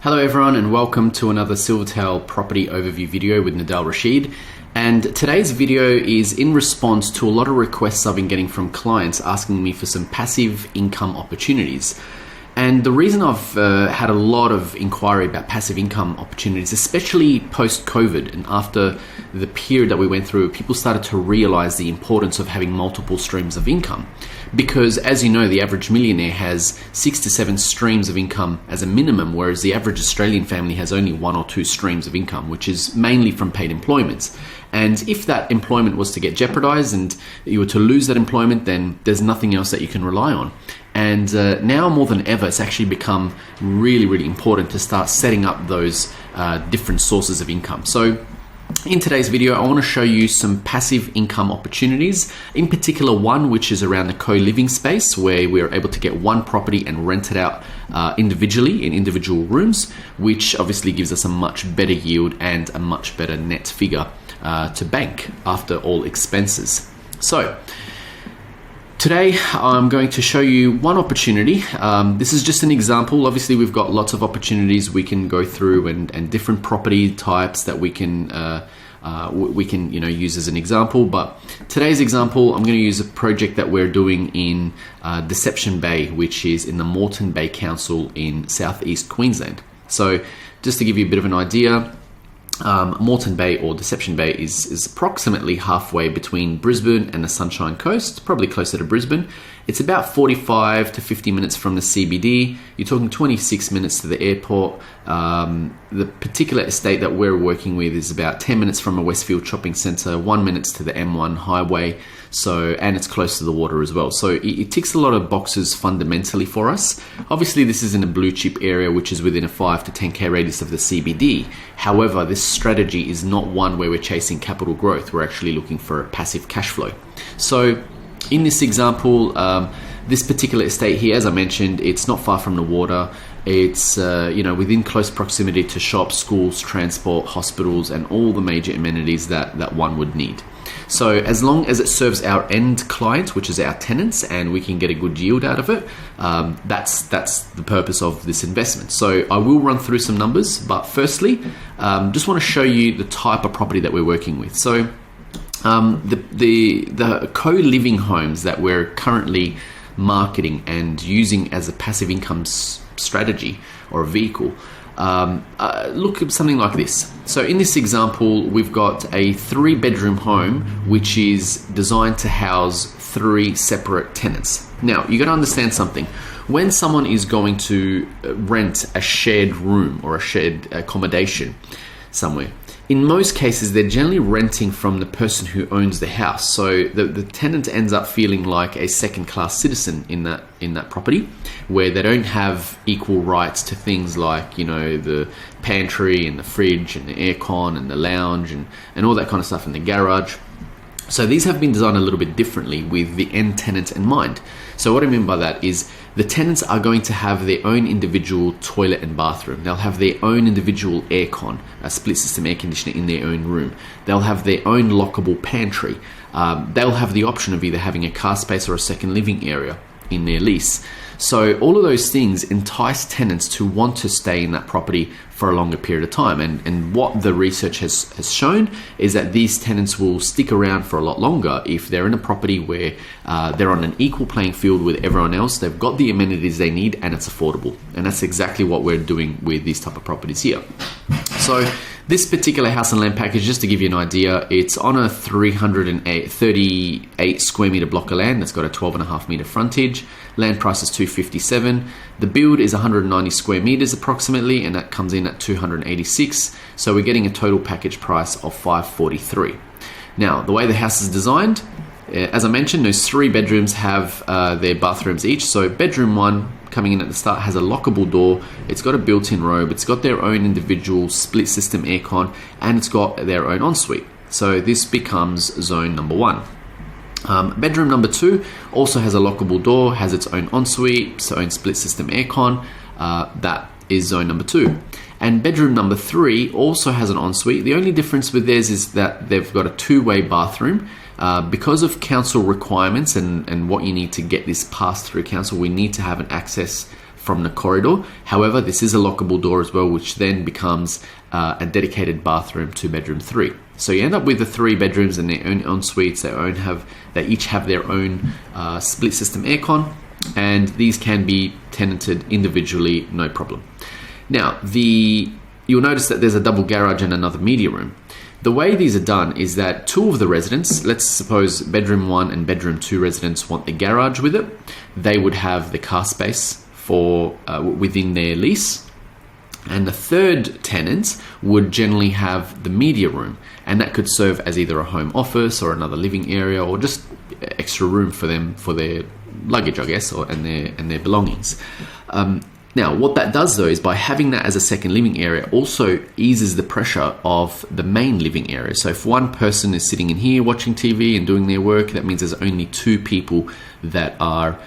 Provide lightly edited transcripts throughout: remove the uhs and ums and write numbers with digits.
Hello everyone and welcome to another Silvertail property overview video with Nadal Rashid. And today's video is in response to a lot of requests I've been getting from clients asking me for some passive income opportunities. And the reason I've had a lot of inquiry about passive income opportunities, especially post-COVID and after the period that we went through, people started to realize the importance of having multiple streams of income. Because as you know, the average millionaire has 6 to 7 streams of income as a minimum, whereas the average Australian family has only 1 or 2 streams of income, which is mainly from paid employments. And if that employment was to get jeopardized and you were to lose that employment, then there's nothing else that you can rely on. And now more than ever, it's actually become really, really important to start setting up those different sources of income. So in today's video, I want to show you some passive income opportunities, in particular one which is around the co-living space where we're able to get one property and rent it out individually in individual rooms, which obviously gives us a much better yield and a much better net figure to bank after all expenses. So today, I'm going to show you one opportunity. This is just an example. Obviously, we've got lots of opportunities we can go through and different property types that we can use as an example. But today's example, I'm going to use a project that we're doing in Deception Bay, which is in the Moreton Bay Council in southeast Queensland. So just to give you a bit of an idea, Moreton Bay or Deception Bay is approximately halfway between Brisbane and the Sunshine Coast, probably closer to Brisbane. It's about 45 to 50 minutes from the CBD. You're talking 26 minutes to the airport. The particular estate that we're working with is about 10 minutes from a Westfield shopping centre, 1 minute to the M1 highway. And it's close to the water as well. So it ticks a lot of boxes fundamentally for us. Obviously, this is in a blue chip area, which is within a 5 to 10K radius of the CBD. However, this strategy is not one where we're chasing capital growth. We're actually looking for a passive cash flow. So in this example, this particular estate here, as I mentioned, it's not far from the water. It's within close proximity to shops, schools, transport, hospitals, and all the major amenities that one would need. So as long as it serves our end client, which is our tenants, and we can get a good yield out of it, that's the purpose of this investment. So I will run through some numbers, but firstly, just want to show you the type of property that we're working with. So the co-living homes that we're currently marketing and using as a passive income strategy or a vehicle look at something like this. So in this example, we've got a 3-bedroom home which is designed to house 3 separate tenants. Now, you got to understand something. When someone is going to rent a shared room or a shared accommodation somewhere, in most cases, they're generally renting from the person who owns the house. So the tenant ends up feeling like a second-class citizen in that property, where they don't have equal rights to things like, the pantry and the fridge and the aircon and the lounge and all that kind of stuff in the garage. So these have been designed a little bit differently with the end tenant in mind. So what I mean by that is the tenants are going to have their own individual toilet and bathroom. They'll have their own individual aircon, a split system air conditioner in their own room. They'll have their own lockable pantry. They'll have the option of either having a car space or a second living area in their lease. So all of those things entice tenants to want to stay in that property for a longer period of time. And what the research has shown is that these tenants will stick around for a lot longer if they're in a property where they're on an equal playing field with everyone else. They've got the amenities they need and it's affordable. And that's exactly what we're doing with these type of properties here. So this particular house and land package, just to give you an idea, it's on a 338 square meter block of land that's got a 12.5 meter frontage. Land price is $257. The build is 190 square meters approximately, and that comes in at $286. So we're getting a total package price of $543. Now, the way the house is designed, as I mentioned, those 3 bedrooms have their bathrooms each. So bedroom 1, coming in at the start, has a lockable door. It's got a built-in robe. It's got their own individual split system aircon, and it's got their own ensuite. So this becomes zone number 1. Bedroom number 2 also has a lockable door, has its own ensuite, its own split system aircon. That is zone number 2. And bedroom number 3 also has an ensuite. The only difference with theirs is that they've got a 2-way bathroom. Because of council requirements and what you need to get this passed through council, we need to have an access from the corridor. However, this is a lockable door as well, which then becomes a dedicated bathroom to bedroom 3. So you end up with the 3 bedrooms and their own en-suites. They each have their own split system aircon, and these can be tenanted individually, no problem. Now, you'll notice that there's a double garage and another media room. The way these are done is that 2 of the residents, let's suppose bedroom 1 and bedroom 2 residents want the garage with it, they would have the car space for within their lease. And the 3rd tenant would generally have the media room, and that could serve as either a home office or another living area, or just extra room for them for their luggage, I guess, and their belongings. Now, what that does though is by having that as a second living area also eases the pressure of the main living area. So if one person is sitting in here watching TV and doing their work, that means there's only 2 people that are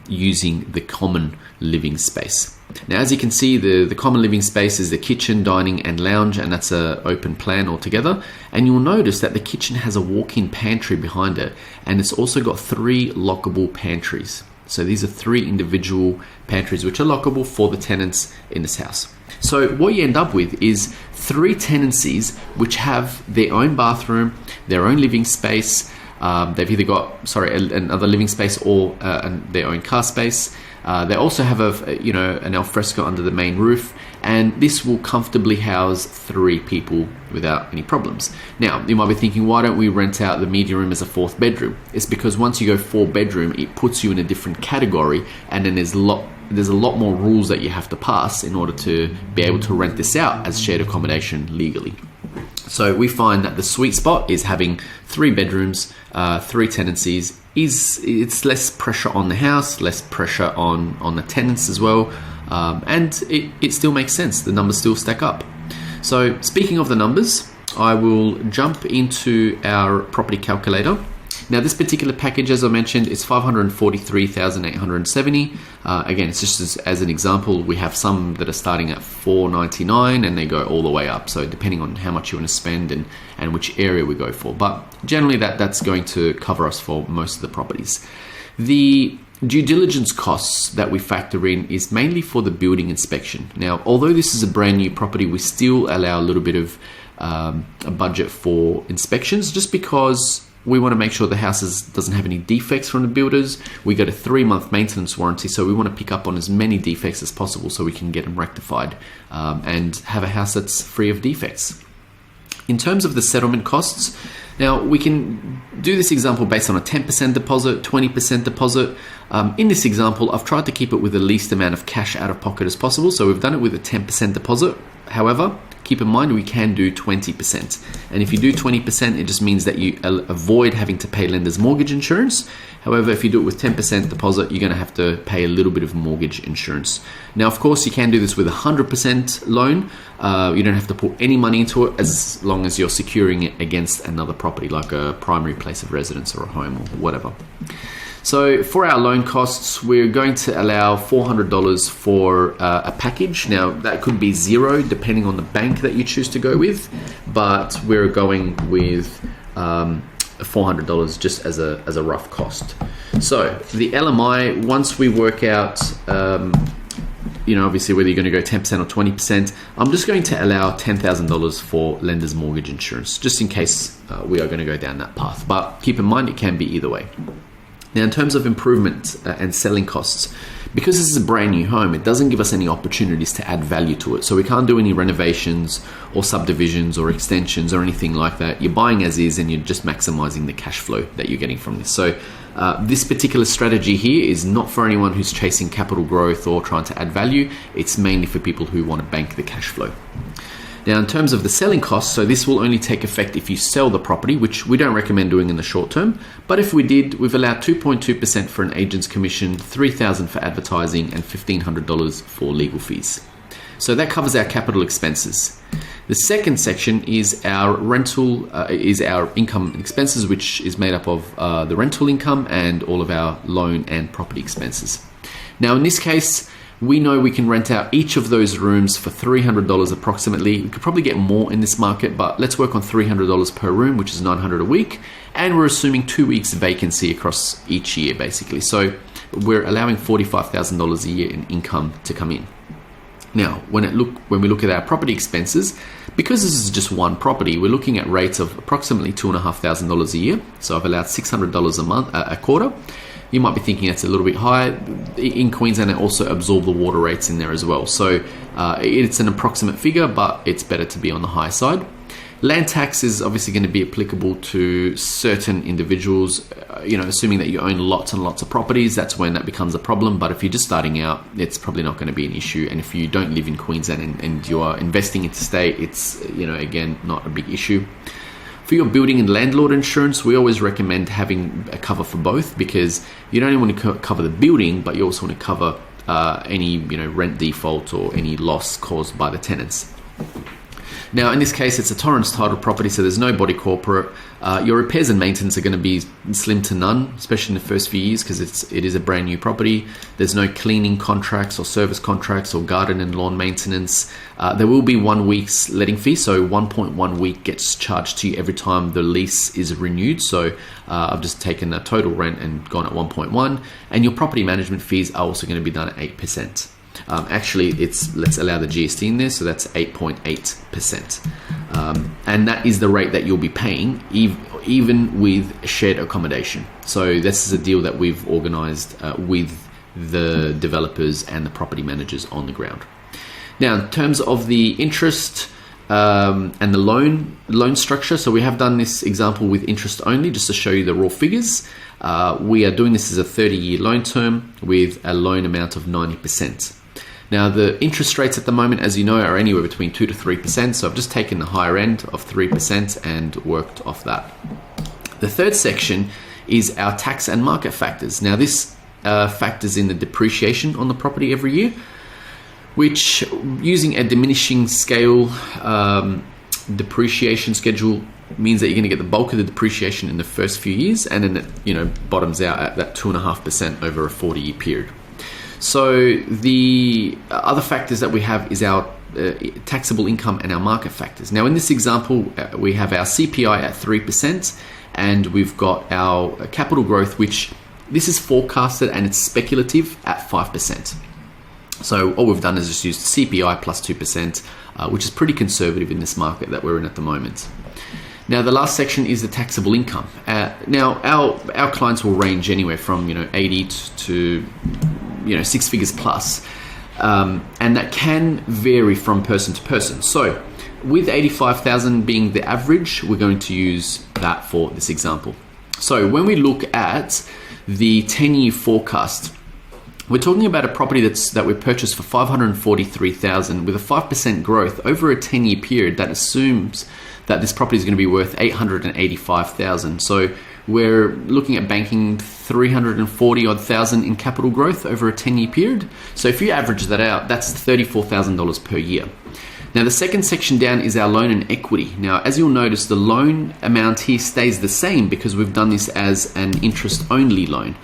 using the common living space. Now, as you can see, the common living space is the kitchen, dining and lounge, and that's an open plan altogether. And you'll notice that the kitchen has a walk-in pantry behind it, and it's also got 3 lockable pantries. So these are 3 individual pantries which are lockable for the tenants in this house. So what you end up with is 3 tenancies which have their own bathroom, their own living space. They've either got another living space or their own car space. They also have an alfresco under the main roof, and this will comfortably house 3 people without any problems. Now, you might be thinking, why don't we rent out the media room as a 4th bedroom? It's because once you go 4 bedroom, it puts you in a different category, and then there's a lot more rules that you have to pass in order to be able to rent this out as shared accommodation legally. So we find that the sweet spot is having 3 bedrooms, 3 tenancies. It's less pressure on the house, less pressure on the tenants as well, and it still makes sense. The numbers still stack up. So speaking of the numbers, I will jump into our property calculator. Now, this particular package, as I mentioned, is $543,870. Again, it's just as an example. We have some that are starting at $499 and they go all the way up. So depending on how much you want to spend and which area we go for. But generally that's going to cover us for most of the properties. The due diligence costs that we factor in is mainly for the building inspection. Now, although this is a brand new property, we still allow a little bit of a budget for inspections, just because we want to make sure the house doesn't have any defects from the builders. We got a 3-month maintenance warranty, so we want to pick up on as many defects as possible so we can get them rectified and have a house that's free of defects. In terms of the settlement costs, now we can do this example based on a 10% deposit, 20% deposit. In this example, I've tried to keep it with the least amount of cash out of pocket as possible, so we've done it with a 10% deposit. However, keep in mind we can do 20%. And if you do 20%, it just means that you avoid having to pay lender's mortgage insurance. However, if you do it with 10% deposit, you're going to have to pay a little bit of mortgage insurance. Now, of course, you can do this with a 100% loan. You don't have to put any money into it as long as you're securing it against another property like a primary place of residence or a home or whatever. So for our loan costs, we're going to allow $400 for a package. Now, that could be zero depending on the bank that you choose to go with, but we're going with $400 just as a rough cost. So the LMI, once we work out, obviously whether you're going to go 10% or 20%, I'm just going to allow $10,000 for lender's mortgage insurance, just in case we are going to go down that path. But keep in mind, it can be either way. Now, in terms of improvement and selling costs, because this is a brand new home, it doesn't give us any opportunities to add value to it. So we can't do any renovations or subdivisions or extensions or anything like that. You're buying as is and you're just maximizing the cash flow that you're getting from this. So this particular strategy here is not for anyone who's chasing capital growth or trying to add value. It's mainly for people who want to bank the cash flow. Now, in terms of the selling costs, so this will only take effect if you sell the property, which we don't recommend doing in the short term. But if we did, we've allowed 2.2% for an agent's commission, $3,000 for advertising, and $1,500 for legal fees. So that covers our capital expenses. The second section is our our income and expenses, which is made up of the rental income and all of our loan and property expenses. Now, in this case, we know we can rent out each of those rooms for $300 approximately. We could probably get more in this market, but let's work on $300 per room, which is $900 a week. And we're assuming 2 weeks vacancy across each year, basically. So we're allowing $45,000 a year in income to come in. Now, when we look at our property expenses, because this is just one property, we're looking at rates of approximately $2,500 a year. So I've allowed $600 a quarter. You might be thinking that's a little bit high. In Queensland, they also absorb the water rates in there as well. So it's an approximate figure, but it's better to be on the high side. Land tax is obviously going to be applicable to certain individuals, assuming that you own lots and lots of properties. That's when that becomes a problem. But if you're just starting out, it's probably not going to be an issue. And if you don't live in Queensland and you are investing interstate, it's, again, not a big issue. For your building and landlord insurance, we always recommend having a cover for both, because you don't only want to cover the building, but you also want to cover any rent default or any loss caused by the tenants. Now, in this case, it's a Torrens title property, so there's no body corporate. Your repairs and maintenance are going to be slim to none, especially in the first few years, because it is a brand new property. There's no cleaning contracts or service contracts or garden and lawn maintenance. There will be 1 week's letting fee, so 1.1 week gets charged to you every time the lease is renewed. So I've just taken the total rent and gone at 1.1, and your property management fees are also going to be done at 8%. Actually, let's allow the GST in there, so that's 8.8%. And that is the rate that you'll be paying even with shared accommodation. So this is a deal that we've organised with the developers and the property managers on the ground. Now, in terms of the interest and the loan structure, so we have done this example with interest only, just to show you the raw figures. We are doing this as a 30-year loan term with a loan amount of 90%. Now, the interest rates at the moment, as you know, are anywhere between 2 to 3%. So I've just taken the higher end of 3% and worked off that. The third section is our tax and market factors. Now, this factors in the depreciation on the property every year, which, using a diminishing scale depreciation schedule, means that you're going to get the bulk of the depreciation in the first few years, and then it bottoms out at that 2.5% over a 40-year period. So the other factors that we have is our taxable income and our market factors. Now, in this example, we have our CPI at 3%, and we've got our capital growth, which this is forecasted and it's speculative at 5%. So all we've done is just used CPI plus 2%, which is pretty conservative in this market that we're in at the moment. Now, the last section is the taxable income. Now, our clients will range anywhere from 80 to 6 figures plus, and that can vary from person to person. So, with 85,000 being the average, we're going to use that for this example. So, when we look at the 10-year forecast, we're talking about a property that we purchased for $543,000 with a 5% growth over a 10-year period. That assumes that this property is going to be worth $885,000. So we're looking at banking $340,000 in capital growth over a 10-year period. So if you average that out, that's $34,000 per year. Now, the second section down is our loan and equity. Now, as you'll notice, the loan amount here stays the same because we've done this as an interest-only loan.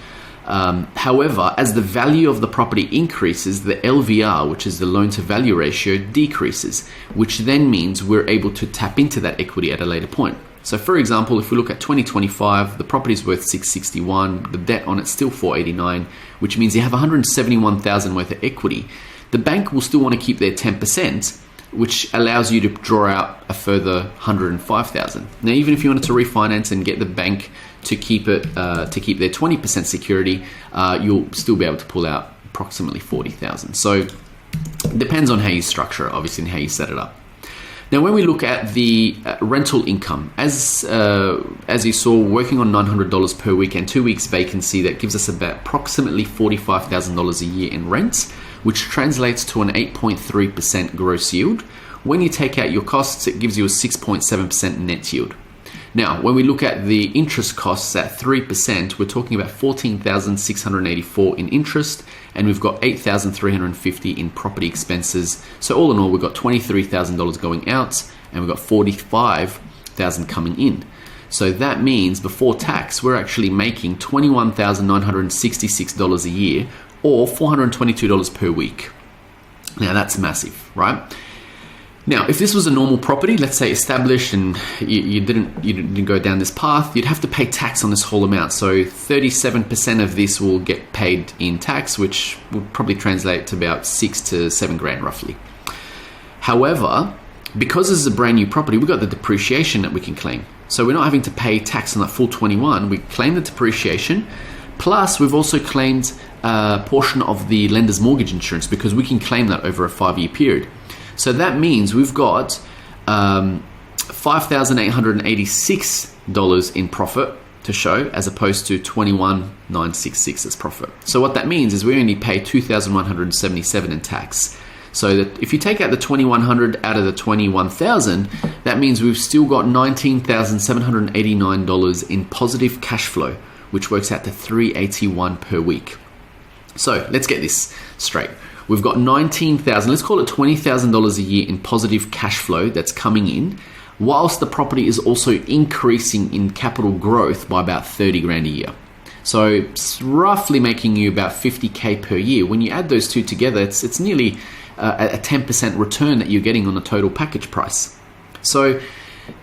However, as the value of the property increases, the LVR, which is the loan to value ratio, decreases, which then means we're able to tap into that equity at a later point. So for example, if we look at 2025, the property is worth $661, the debt on it's still $489, which means you have $171,000 worth of equity. The bank will still want to keep their 10%, which allows you to draw out a further $105,000. Now, even if you wanted to refinance and get the bank to keep it to keep their 20% security, you'll still be able to pull out approximately $40,000. So it depends on how you structure it, obviously, and how you set it up. Now, when we look at the rental income, as you saw, working on $900 per week and 2 weeks vacancy, that gives us about approximately $45,000 a year in rent, which translates to an 8.3% gross yield. When you take out your costs, it gives you a 6.7% net yield. Now, when we look at the interest costs at 3%, we're talking about $14,684 in interest, and we've got $8,350 in property expenses. So all in all, we've got $23,000 going out, and we've got $45,000 coming in. So that means before tax, we're actually making $21,966 a year, or $422 per week. Now that's massive, right? Now, if this was a normal property, let's say established, and you didn't go down this path, you'd have to pay tax on this whole amount. So 37% of this will get paid in tax, which would probably translate to about 6 to 7 grand roughly. However, because this is a brand new property, we've got the depreciation that we can claim. So we're not having to pay tax on that full 21. We claim the depreciation, plus we've also claimed a portion of the lender's mortgage insurance, because we can claim that over a 5-year period. So that means we've got $5,886 in profit to show, as opposed to $21,966 as profit. So what that means is we only pay $2,177 in tax. So that if you take out the $2,100 out of the $21,000, that means we've still got $19,789 in positive cash flow, which works out to $381 per week. So let's get this straight. We've got $19,000, let's call it $20,000 a year in positive cash flow that's coming in, whilst the property is also increasing in capital growth by about 30 grand a year. So it's roughly making you about 50K per year. When you add those two together, it's nearly a 10% return that you're getting on the total package price. So,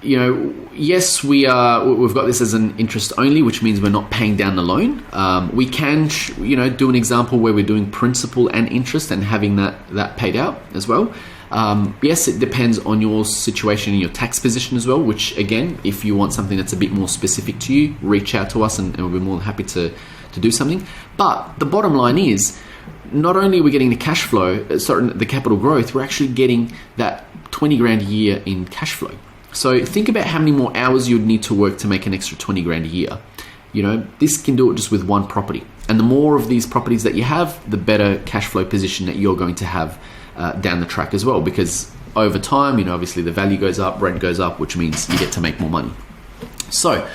yes, we've got this as an interest only, which means we're not paying down the loan. We can, do an example where we're doing principal and interest and having that paid out as well. Yes, it depends on your situation and your tax position as well, which again, if you want something that's a bit more specific to you, reach out to us and we'll be more than happy to do something. But the bottom line is, not only are we getting the cash flow, the capital growth, we're actually getting that 20 grand a year in cash flow. So think about how many more hours you'd need to work to make an extra 20 grand a year. This can do it just with one property. And the more of these properties that you have, the better cash flow position that you're going to have down the track as well. Because over time, obviously the value goes up, rent goes up, which means you get to make more money. So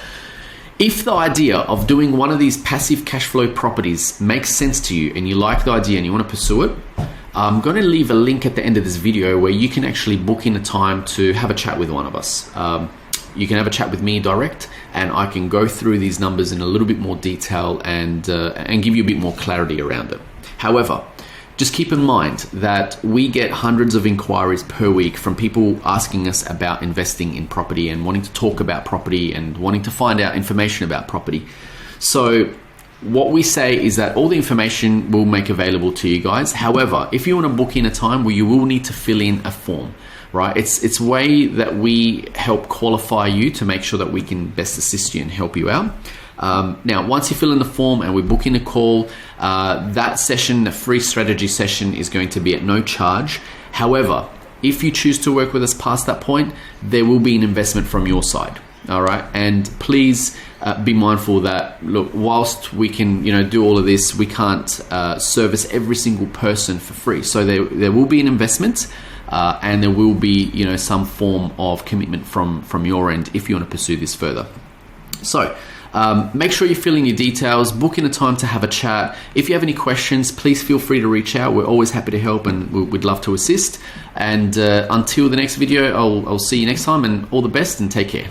if the idea of doing one of these passive cash flow properties makes sense to you and you like the idea and you want to pursue it, I'm going to leave a link at the end of this video where you can actually book in a time to have a chat with one of us. You can have a chat with me direct, and I can go through these numbers in a little bit more detail and give you a bit more clarity around it. However, just keep in mind that we get hundreds of inquiries per week from people asking us about investing in property and wanting to talk about property and wanting to find out information about property. So what we say is that all the information we'll make available to you guys. However, if you want to book in a time where you will need to fill in a form, right? It's a way that we help qualify you to make sure that we can best assist you and help you out. Now, once you fill in the form and we book in a call, that session, the free strategy session, is going to be at no charge. However, if you choose to work with us past that point, there will be an investment from your side. All right, and please be mindful that, look, whilst we can, do all of this, we can't service every single person for free. So there will be an investment, and there will be, some form of commitment from your end if you want to pursue this further. So make sure you fill in your details, book in a time to have a chat. If you have any questions, please feel free to reach out. We're always happy to help and we'd love to assist. And until the next video, I'll see you next time, and all the best and take care.